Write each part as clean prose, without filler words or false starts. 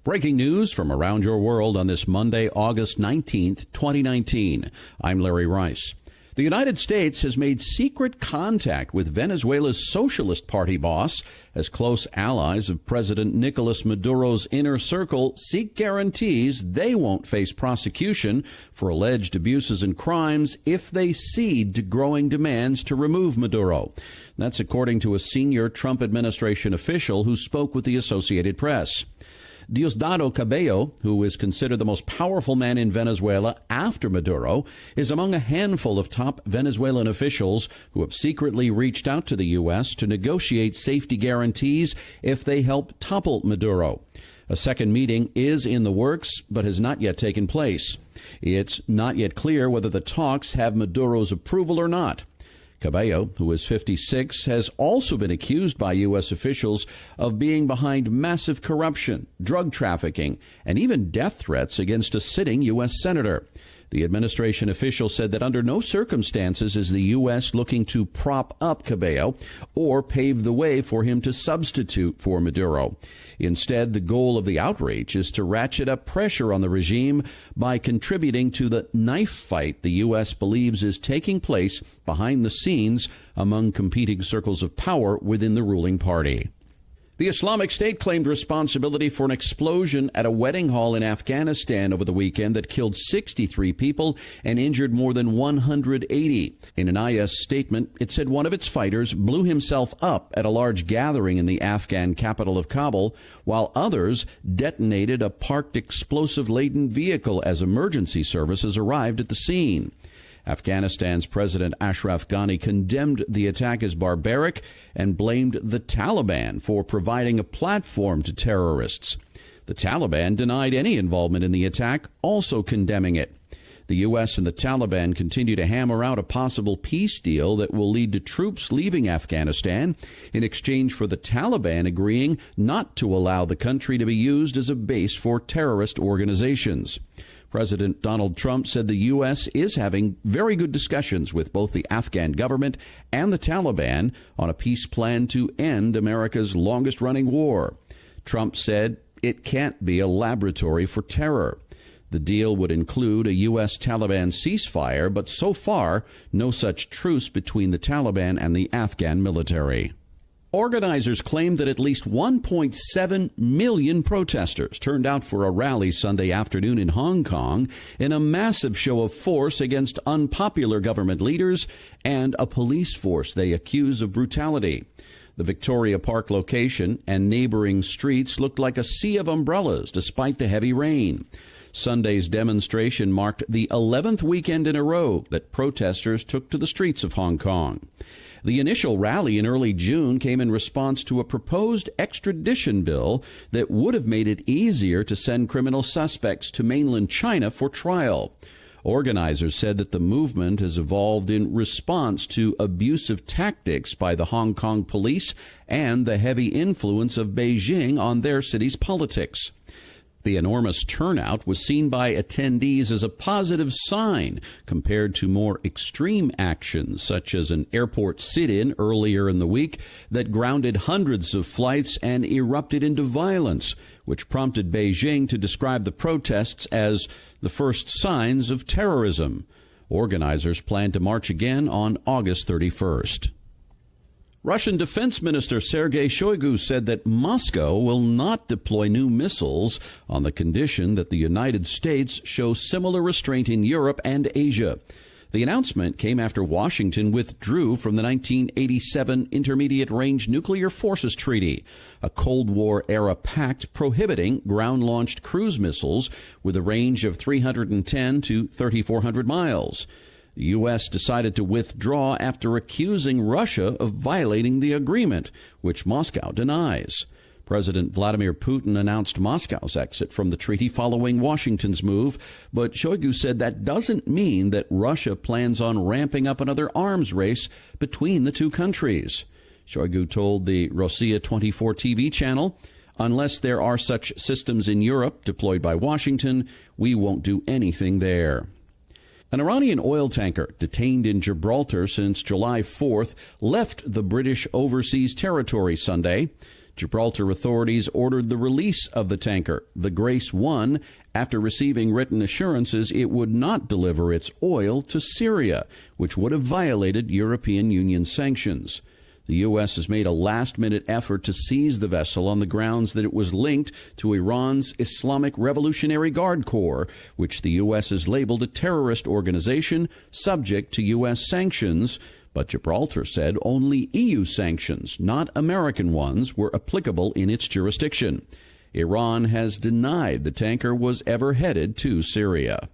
Breaking news from around your world on this Monday, August 19th, 2019. I'm Larry Rice. The United States has made secret contact with Venezuela's Socialist Party boss as close allies of President Nicolás Maduro's inner circle seek guarantees they won't face prosecution for alleged abuses and crimes if they cede to growing demands to remove Maduro. That's according to a senior Trump administration official who spoke with the Associated Press. Diosdado Cabello, who is considered the most powerful man in Venezuela after Maduro, is among a handful of top Venezuelan officials who have secretly reached out to the U.S. to negotiate safety guarantees if they help topple Maduro. A second meeting is in the works, but has not yet taken place. It's not yet clear whether the talks have Maduro's approval or not. Cabello, who is 56, has also been accused by U.S. officials of being behind massive corruption, drug trafficking, and even death threats against a sitting U.S. senator. The administration official said that under no circumstances is the U.S. looking to prop up Cabello or pave the way for him to substitute for Maduro. Instead, the goal of the outreach is to ratchet up pressure on the regime by contributing to the knife fight the U.S. believes is taking place behind the scenes among competing circles of power within the ruling party. The Islamic State claimed responsibility for an explosion at a wedding hall in Afghanistan over the weekend that killed 63 people and injured more than 180. In an IS statement, it said one of its fighters blew himself up at a large gathering in the Afghan capital of Kabul, while others detonated a parked explosive-laden vehicle as emergency services arrived at the scene. Afghanistan's President Ashraf Ghani condemned the attack as barbaric and blamed the Taliban for providing a platform to terrorists. The Taliban denied any involvement in the attack, also condemning it. The U.S. and the Taliban continue to hammer out a possible peace deal that will lead to troops leaving Afghanistan in exchange for the Taliban agreeing not to allow the country to be used as a base for terrorist organizations. President Donald Trump said the U.S. is having very good discussions with both the Afghan government and the Taliban on a peace plan to end America's longest-running war. Trump said it can't be a laboratory for terror. The deal would include a U.S. Taliban ceasefire, but so far, no such truce between the Taliban and the Afghan military. Organizers claim that at least 1.7 million protesters turned out for a rally Sunday afternoon in Hong Kong in a massive show of force against unpopular government leaders and a police force they accuse of brutality. The Victoria Park location and neighboring streets looked like a sea of umbrellas despite the heavy rain. Sunday's demonstration marked the 11th weekend in a row that protesters took to the streets of Hong Kong. The initial rally in early June came in response to a proposed extradition bill that would have made it easier to send criminal suspects to mainland China for trial. Organizers said that the movement has evolved in response to abusive tactics by the Hong Kong police and the heavy influence of Beijing on their city's politics. The enormous turnout was seen by attendees as a positive sign compared to more extreme actions, such as an airport sit-in earlier in the week that grounded hundreds of flights and erupted into violence, which prompted Beijing to describe the protests as the first signs of terrorism. Organizers plan to march again on August 31st. Russian Defense Minister Sergei Shoigu said that Moscow will not deploy new missiles on the condition that the United States show similar restraint in Europe and Asia. The announcement came after Washington withdrew from the 1987 Intermediate Range Nuclear Forces Treaty, a Cold War-era pact prohibiting ground-launched cruise missiles with a range of 310 to 3,400 miles. The U.S. decided to withdraw after accusing Russia of violating the agreement, which Moscow denies. President Vladimir Putin announced Moscow's exit from the treaty following Washington's move, but Shoigu said that doesn't mean that Russia plans on ramping up another arms race between the two countries. Shoigu told the Rossiya 24 TV channel, "Unless there are such systems in Europe deployed by Washington, we won't do anything there." An Iranian oil tanker detained in Gibraltar since July 4th left the British overseas territory Sunday. Gibraltar authorities ordered the release of the tanker, the Grace 1, after receiving written assurances it would not deliver its oil to Syria, which would have violated European Union sanctions. The U.S. has made a last-minute effort to seize the vessel on the grounds that it was linked to Iran's Islamic Revolutionary Guard Corps, which the U.S. has labeled a terrorist organization subject to U.S. sanctions. But Gibraltar said only EU sanctions, not American ones, were applicable in its jurisdiction. Iran has denied the tanker was ever headed to Syria.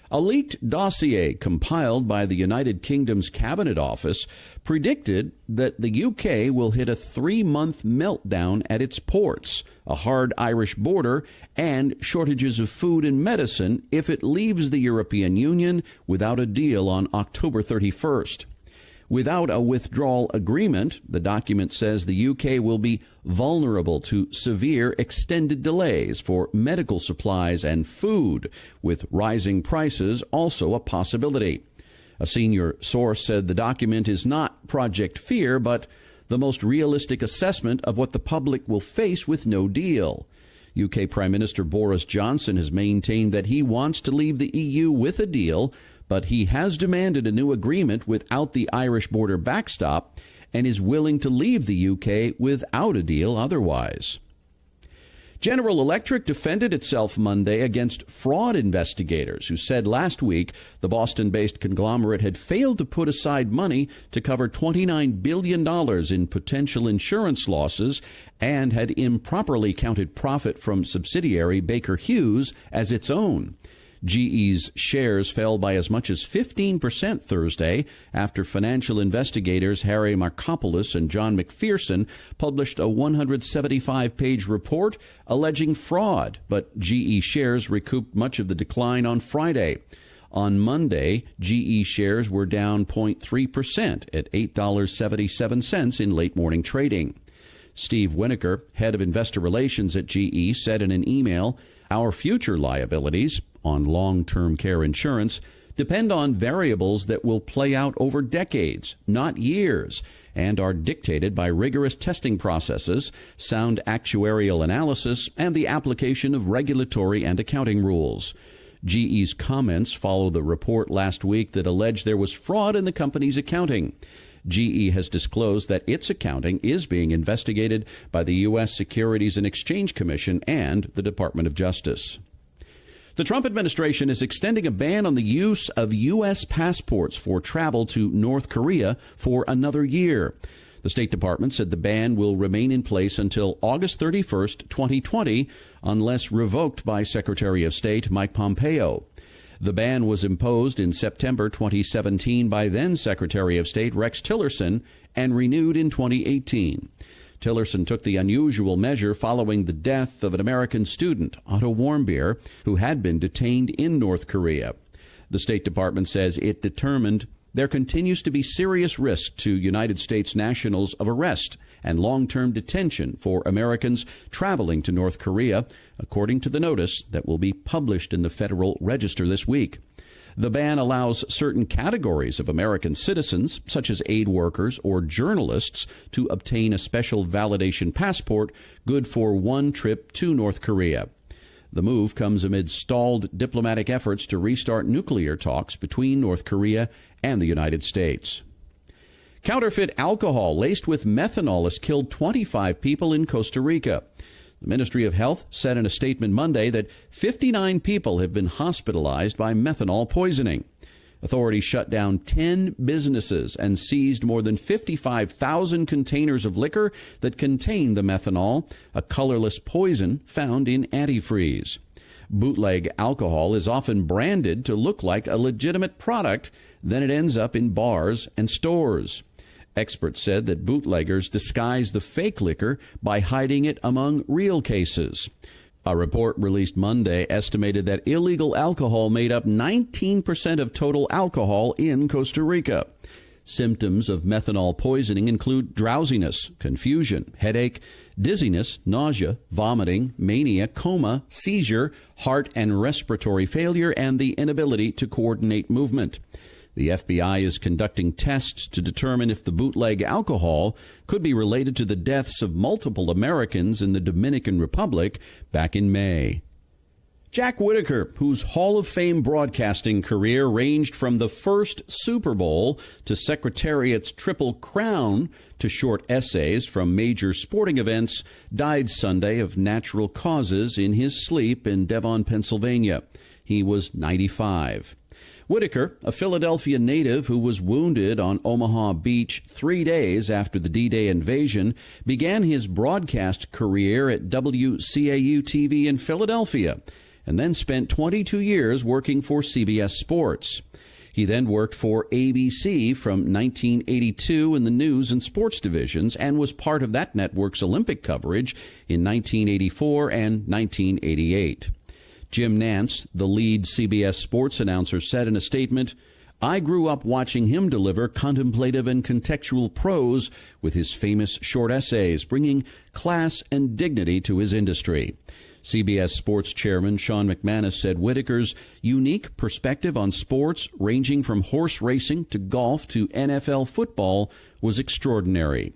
A leaked dossier compiled by the United Kingdom's Cabinet Office predicted that the UK will hit a 3-month meltdown at its ports, a hard Irish border, and shortages of food and medicine if it leaves the European Union without a deal on October 31st. Without a withdrawal agreement, the document says the UK will be vulnerable to severe extended delays for medical supplies and food, with rising prices also a possibility. A senior source said the document is not Project Fear, but the most realistic assessment of what the public will face with no deal. UK Prime Minister Boris Johnson has maintained that he wants to leave the EU with a deal, but he has demanded a new agreement without the Irish border backstop and is willing to leave the UK without a deal otherwise. General Electric defended itself Monday against fraud investigators who said last week the Boston-based conglomerate had failed to put aside money to cover $29 billion in potential insurance losses and had improperly counted profit from subsidiary Baker Hughes as its own. GE's shares fell by as much as 15% Thursday after financial investigators Harry Markopoulos and John McPherson published a 175-page report alleging fraud, but GE shares recouped much of the decline on Friday. On Monday, GE shares were down 0.3% at $8.77 in late morning trading. Steve Winokur, head of investor relations at GE, said in an email, "Our future liabilities on long-term care insurance depend on variables that will play out over decades, not years, and are dictated by rigorous testing processes, sound actuarial analysis, and the application of regulatory and accounting rules." GE's comments follow the report last week that alleged there was fraud in the company's accounting. GE has disclosed that its accounting is being investigated by the U.S. Securities and Exchange Commission and the Department of Justice. The Trump administration is extending a ban on the use of U.S. passports for travel to North Korea for another year. The State Department said the ban will remain in place until August 31st, 2020, unless revoked by Secretary of State Mike Pompeo. The ban was imposed in September 2017 by then Secretary of State Rex Tillerson and renewed in 2018. Tillerson took the unusual measure following the death of an American student, Otto Warmbier, who had been detained in North Korea. The State Department says it determined there continues to be serious risk to United States nationals of arrest and long-term detention for Americans traveling to North Korea, according to the notice that will be published in the Federal Register this week. The ban allows certain categories of American citizens, such as aid workers or journalists, to obtain a special validation passport good for one trip to North Korea. The move comes amid stalled diplomatic efforts to restart nuclear talks between North Korea and the United States. Counterfeit alcohol laced with methanol has killed 25 people in Costa Rica. The Ministry of Health said in a statement Monday that 59 people have been hospitalized by methanol poisoning. Authorities shut down 10 businesses and seized more than 55,000 containers of liquor that contain the methanol, a colorless poison found in antifreeze. Bootleg alcohol is often branded to look like a legitimate product, then it ends up in bars and stores. Experts said that bootleggers disguise the fake liquor by hiding it among real cases. A report released Monday estimated that illegal alcohol made up 19% of total alcohol in Costa Rica. Symptoms of methanol poisoning include drowsiness, confusion, headache, dizziness, nausea, vomiting, mania, coma, seizure, heart and respiratory failure, and the inability to coordinate movement. The FBI is conducting tests to determine if the bootleg alcohol could be related to the deaths of multiple Americans in the Dominican Republic back in May. Jack Whitaker, whose Hall of Fame broadcasting career ranged from the first Super Bowl to Secretariat's Triple Crown to short essays from major sporting events, died Sunday of natural causes in his sleep in Devon, Pennsylvania. He was 95. Whitaker, a Philadelphia native who was wounded on Omaha Beach 3 days after the D-Day invasion, began his broadcast career at WCAU-TV in Philadelphia, and then spent 22 years working for CBS Sports. He then worked for ABC from 1982 in the news and sports divisions and was part of that network's Olympic coverage in 1984 and 1988. Jim Nantz, the lead CBS Sports announcer, said in a statement, "I grew up watching him deliver contemplative and contextual prose with his famous short essays, bringing class and dignity to his industry." CBS Sports Chairman Sean McManus said Whitaker's unique perspective on sports, ranging from horse racing to golf to NFL football, was extraordinary.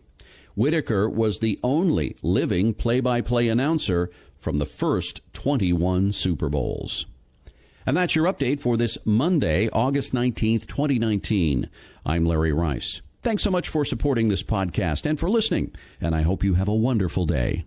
Whitaker was the only living play-by-play announcer from the first 21 Super Bowls. And that's your update for this Monday, August 19th, 2019. I'm Larry Rice. Thanks so much for supporting this podcast and for listening, and I hope you have a wonderful day.